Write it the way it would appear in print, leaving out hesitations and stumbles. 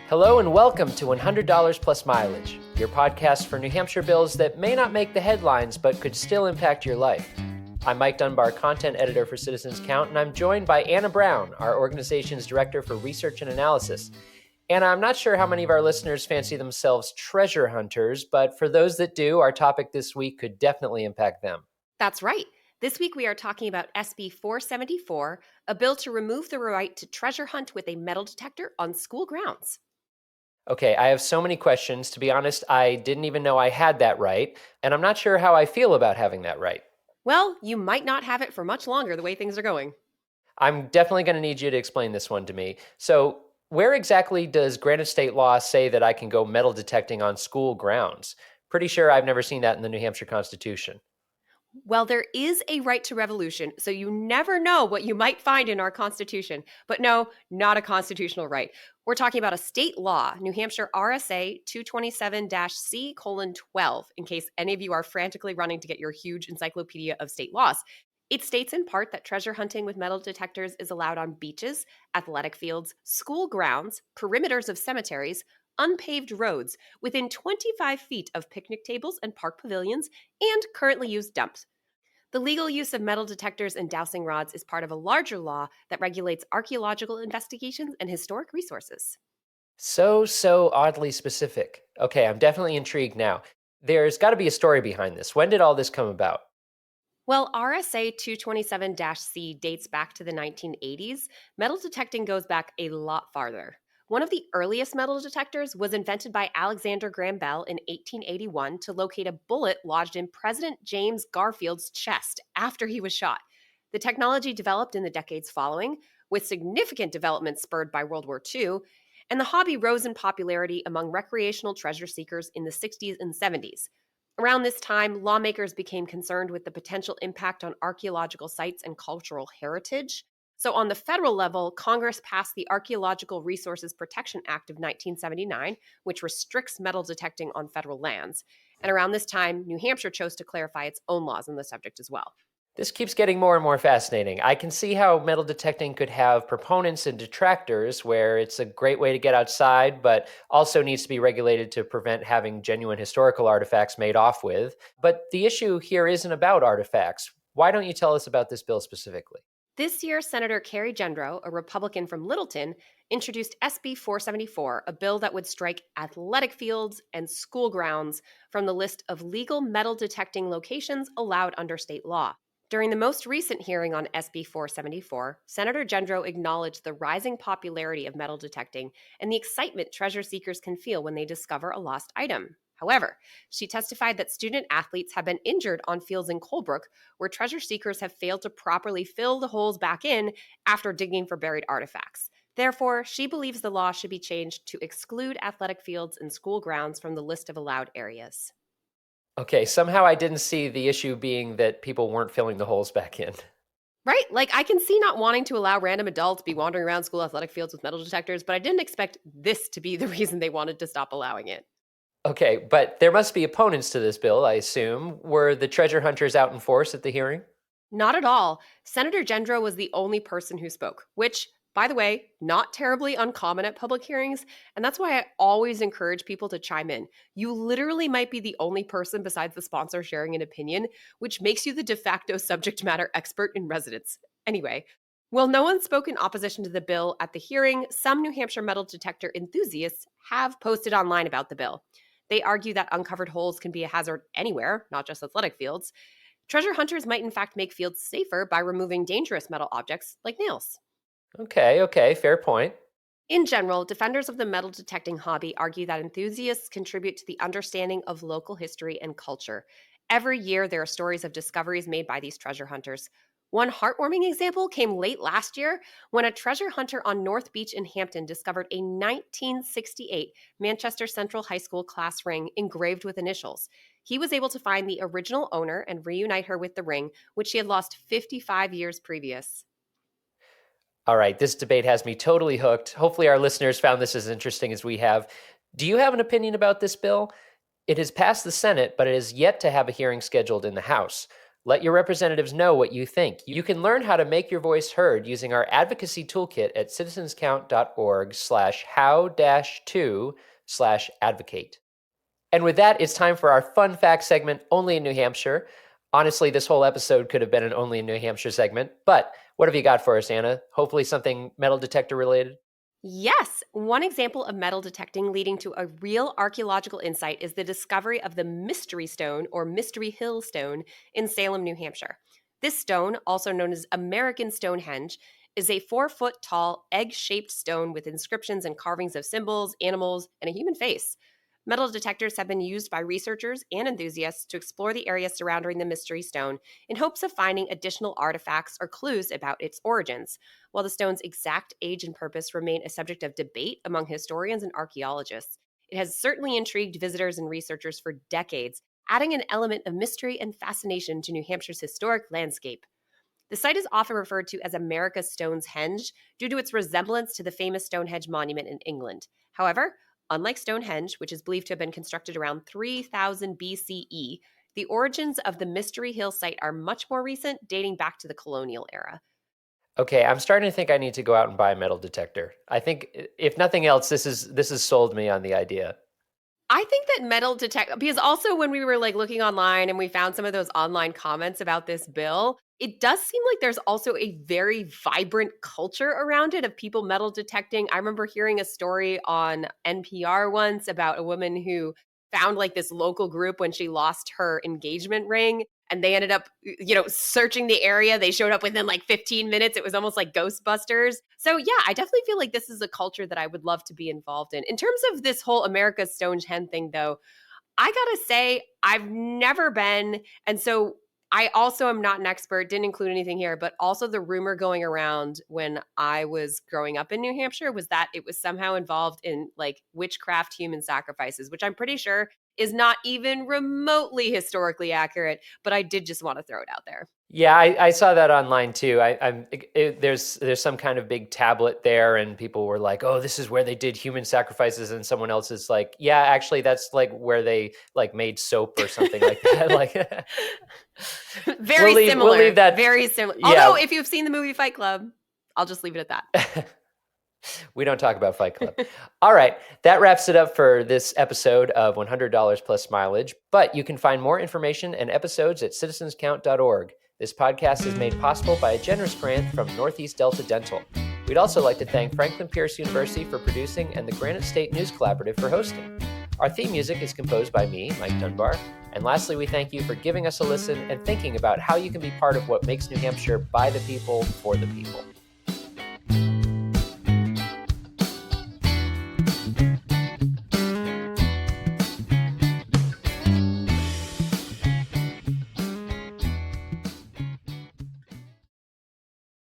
Hello and welcome to $100 Plus Mileage, your podcast for New Hampshire bills that may not make the headlines but could still impact your life. I'm Mike Dunbar, content editor for Citizens Count, and I'm joined by Anna Brown, our organization's director for research and analysis. Anna, I'm not sure how many of our listeners fancy themselves treasure hunters, but for those that do, our topic this week could definitely impact them. That's right. This week we are talking about SB 474, a bill to remove the right to treasure hunt with a metal detector on school grounds. Okay, I have so many questions. To be honest, I didn't even know I had that right, and I'm not sure how I feel about having that right. Well, you might not have it for much longer the way things are going. I'm definitely going to need you to explain this one to me. So, where exactly does granted state law say that I can go metal detecting on school grounds? Pretty sure I've never seen that in the New Hampshire Constitution. Well, there is a right to revolution, so you never know what you might find in our Constitution. But no, not a constitutional right. We're talking about a state law, New Hampshire RSA 227-C:12, in case any of you are frantically running to get your huge encyclopedia of state laws. It states in part that treasure hunting with metal detectors is allowed on beaches, athletic fields, school grounds, perimeters of cemeteries, unpaved roads, within 25 feet of picnic tables and park pavilions, and currently used dumps. The legal use of metal detectors and dowsing rods is part of a larger law that regulates archaeological investigations and historic resources. So oddly specific. Okay, I'm definitely intrigued now. There's got to be a story behind this. When did all this come about? Well, RSA 227-C dates back to the 1980s. Metal detecting goes back a lot farther. One of the earliest metal detectors was invented by Alexander Graham Bell in 1881 to locate a bullet lodged in President James Garfield's chest after he was shot. The technology developed in the decades following, with significant developments spurred by World War II, and the hobby rose in popularity among recreational treasure seekers in the 60s and 70s. Around this time, lawmakers became concerned with the potential impact on archaeological sites and cultural heritage. So, on the federal level, Congress passed the Archaeological Resources Protection Act of 1979, which restricts metal detecting on federal lands. And around this time, New Hampshire chose to clarify its own laws on the subject as well. This keeps getting more and more fascinating. I can see how metal detecting could have proponents and detractors, where it's a great way to get outside, but also needs to be regulated to prevent having genuine historical artifacts made off with. But the issue here isn't about artifacts. Why don't you tell us about this bill specifically? This year, Senator Carrie Gendro, a Republican from Littleton, introduced SB 474, a bill that would strike athletic fields and school grounds from the list of legal metal detecting locations allowed under state law. During the most recent hearing on SB 474, Senator Gendro acknowledged the rising popularity of metal detecting and the excitement treasure seekers can feel when they discover a lost item. However, she testified that student athletes have been injured on fields in Colebrook where treasure seekers have failed to properly fill the holes back in after digging for buried artifacts. Therefore, she believes the law should be changed to exclude athletic fields and school grounds from the list of allowed areas. Okay, somehow I didn't see the issue being that people weren't filling the holes back in. Right? Like, I can see not wanting to allow random adults be wandering around school athletic fields with metal detectors, but I didn't expect this to be the reason they wanted to stop allowing it. Okay, but there must be opponents to this bill, I assume. Were the treasure hunters out in force at the hearing? Not at all. Senator Gendro was the only person who spoke, which, by the way, not terribly uncommon at public hearings, and that's why I always encourage people to chime in. You literally might be the only person besides the sponsor sharing an opinion, which makes you the de facto subject matter expert in residence. Anyway, while no one spoke in opposition to the bill at the hearing, some New Hampshire metal detector enthusiasts have posted online about the bill. They argue that uncovered holes can be a hazard anywhere, not just athletic fields. Treasure hunters might in fact make fields safer by removing dangerous metal objects like nails. Okay, fair point. In general, defenders of the metal detecting hobby argue that enthusiasts contribute to the understanding of local history and culture. Every year, there are stories of discoveries made by these treasure hunters. One heartwarming example came late last year when a treasure hunter on North Beach in Hampton discovered a 1968 Manchester Central High School class ring engraved with initials. He was able to find the original owner and reunite her with the ring, which she had lost 55 years previous. All right, this debate has me totally hooked. Hopefully, our listeners found this as interesting as we have. Do you have an opinion about this bill? It has passed the Senate, but it has yet to have a hearing scheduled in the House. Let your representatives know what you think. You can learn how to make your voice heard using our advocacy toolkit at citizenscount.org/how-2/advocate. And with that, it's time for our fun fact segment, Only in New Hampshire. Honestly, this whole episode could have been an Only in New Hampshire segment, but what have you got for us, Anna? Hopefully something metal detector related? Yes, one example of metal detecting leading to a real archaeological insight is the discovery of the Mystery Stone or Mystery Hill Stone in Salem, New Hampshire. This stone, also known as American Stonehenge, is a 4-foot tall, egg shaped stone with inscriptions and carvings of symbols, animals, and a human face. Metal detectors have been used by researchers and enthusiasts to explore the area surrounding the Mystery Stone in hopes of finding additional artifacts or clues about its origins. While the stone's exact age and purpose remain a subject of debate among historians and archaeologists, it has certainly intrigued visitors and researchers for decades, adding an element of mystery and fascination to New Hampshire's historic landscape. The site is often referred to as America's Stonehenge due to its resemblance to the famous Stonehenge monument in England. However, unlike Stonehenge, which is believed to have been constructed around 3000 BCE, the origins of the Mystery Hill site are much more recent, dating back to the colonial era. Okay, I'm starting to think I need to go out and buy a metal detector. I think if nothing else, this has sold me on the idea. I think that metal detect because also when we were like looking online and we found some of those online comments about this bill, it does seem like there's also a very vibrant culture around it of people metal detecting. I remember hearing a story on NPR once about a woman who found like this local group when she lost her engagement ring and they ended up searching the area. They showed up within like 15 minutes. It was almost like Ghostbusters. So yeah, I definitely feel like this is a culture that I would love to be involved in terms of this whole America's Stonehenge thing, though. I gotta say, I've never been. And so I also am not an expert, didn't include anything here, but also the rumor going around when I was growing up in New Hampshire was that it was somehow involved in like witchcraft human sacrifices, which I'm pretty sure is not even remotely historically accurate, but I did just want to throw it out there. Yeah, I saw that online too. There's some kind of big tablet there, and people were like, "Oh, this is where they did human sacrifices," and someone else is like, "Yeah, actually, that's like where they like made soap or something like that." Like, Very similar. We'll leave that. Very similar. Yeah. Although, if you've seen the movie Fight Club, I'll just leave it at that. We don't talk about Fight Club. All right, that wraps it up for this episode of $100 plus mileage. But you can find more information and episodes at citizenscount.org. This podcast is made possible by a generous grant from Northeast Delta Dental. We'd also like to thank Franklin Pierce University for producing and the Granite State News Collaborative for hosting. Our theme music is composed by me, Mike Dunbar. And lastly, we thank you for giving us a listen and thinking about how you can be part of what makes New Hampshire by the people, for the people.